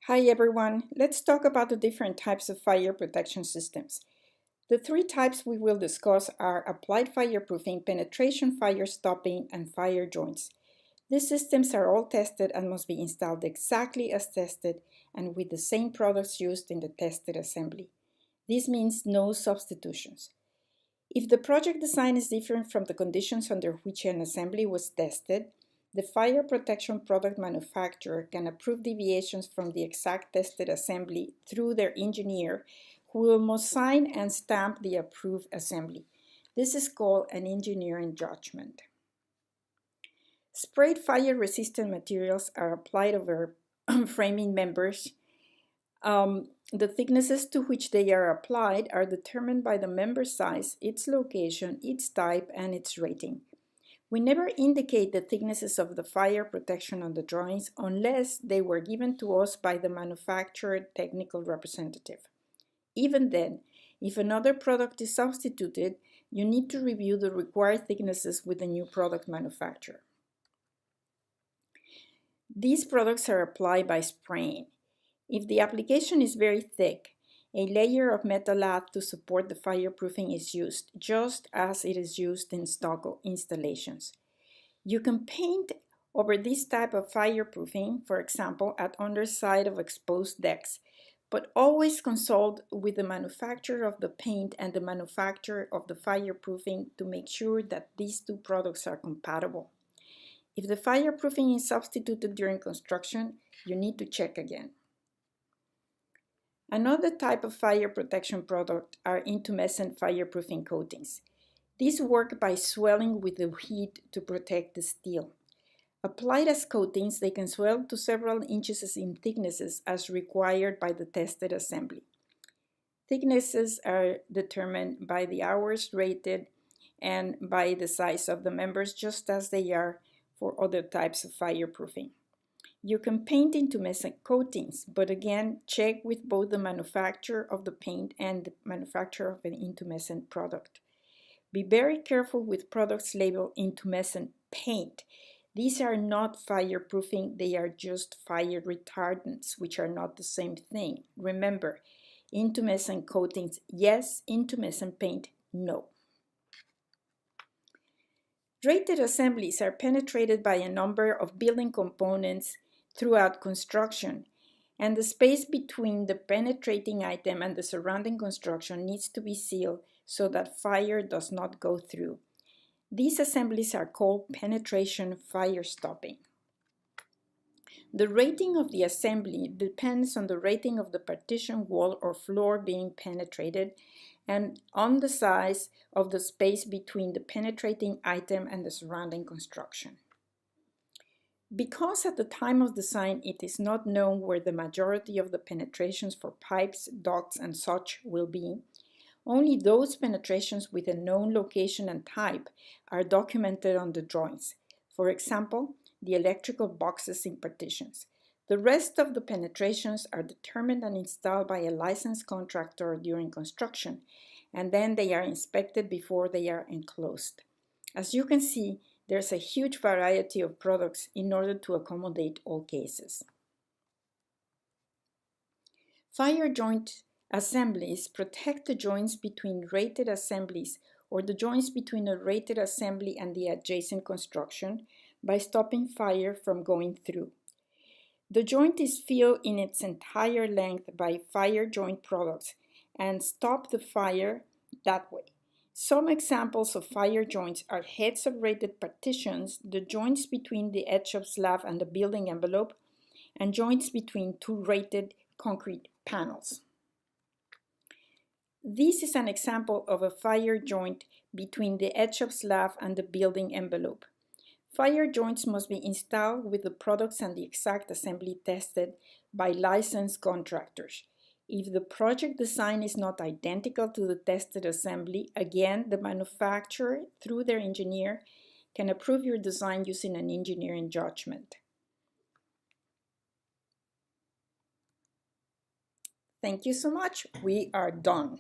Hi everyone, let's talk about the different types of fire protection systems. The three types we will discuss are applied fireproofing, penetration fire stopping, and fire joints. These systems are all tested and must be installed exactly as tested and with the same products used in the tested assembly. This means no substitutions. If the project design is different from the conditions under which an assembly was tested, the fire protection product manufacturer can approve deviations from the exact tested assembly through their engineer, who will must sign and stamp the approved assembly. This is called an engineering judgment. Sprayed fire-resistant materials are applied over framing members. The thicknesses to which they are applied are determined by the member size, its location, its type, and its rating. We never indicate the thicknesses of the fire protection on the drawings unless they were given to us by the manufacturer technical representative. Even then, if another product is substituted, you need to review the required thicknesses with the new product manufacturer. These products are applied by spraying. If the application is very thick, a layer of metal lath to support the fireproofing is used, just as it is used in stock installations. You can paint over this type of fireproofing, for example, at underside of exposed decks, but always consult with the manufacturer of the paint and the manufacturer of the fireproofing to make sure that these two products are compatible. If the fireproofing is substituted during construction, you need to check again. Another type of fire protection product are intumescent fireproofing coatings. These work by swelling with the heat to protect the steel. Applied as coatings, they can swell to several inches in thicknesses as required by the tested assembly. Thicknesses are determined by the hours rated and by the size of the members, just as they are for other types of fireproofing. You can paint intumescent coatings, but again, check with both the manufacturer of the paint and the manufacturer of an intumescent product. Be very careful with products labeled intumescent paint. These are not fireproofing, they are just fire retardants, which are not the same thing. Remember, intumescent coatings, yes, intumescent paint, no. Rated assemblies are penetrated by a number of building components throughout construction, and the space between the penetrating item and the surrounding construction needs to be sealed so that fire does not go through. These assemblies are called penetration fire stopping. The rating of the assembly depends on the rating of the partition wall or floor being penetrated and on the size of the space between the penetrating item and the surrounding construction. Because at the time of design it is not known where the majority of the penetrations for pipes, ducts, and such will be, only those penetrations with a known location and type are documented on the drawings. For example, the electrical boxes in partitions. The rest of the penetrations are determined and installed by a licensed contractor during construction, and then they are inspected before they are enclosed. As you can see, there's a huge variety of products in order to accommodate all cases. Fire joint assemblies protect the joints between rated assemblies or the joints between a rated assembly and the adjacent construction by stopping fire from going through. The joint is filled in its entire length by fire joint products and stop the fire that way. Some examples of fire joints are heads of rated partitions, the joints between the edge of slab and the building envelope, and joints between two rated concrete panels. This is an example of a fire joint between the edge of slab and the building envelope. Fire joints must be installed with the products and the exact assembly tested by licensed contractors. If the project design is not identical to the tested assembly, again, the manufacturer, through their engineer, can approve your design using an engineering judgment. Thank you so much. We are done.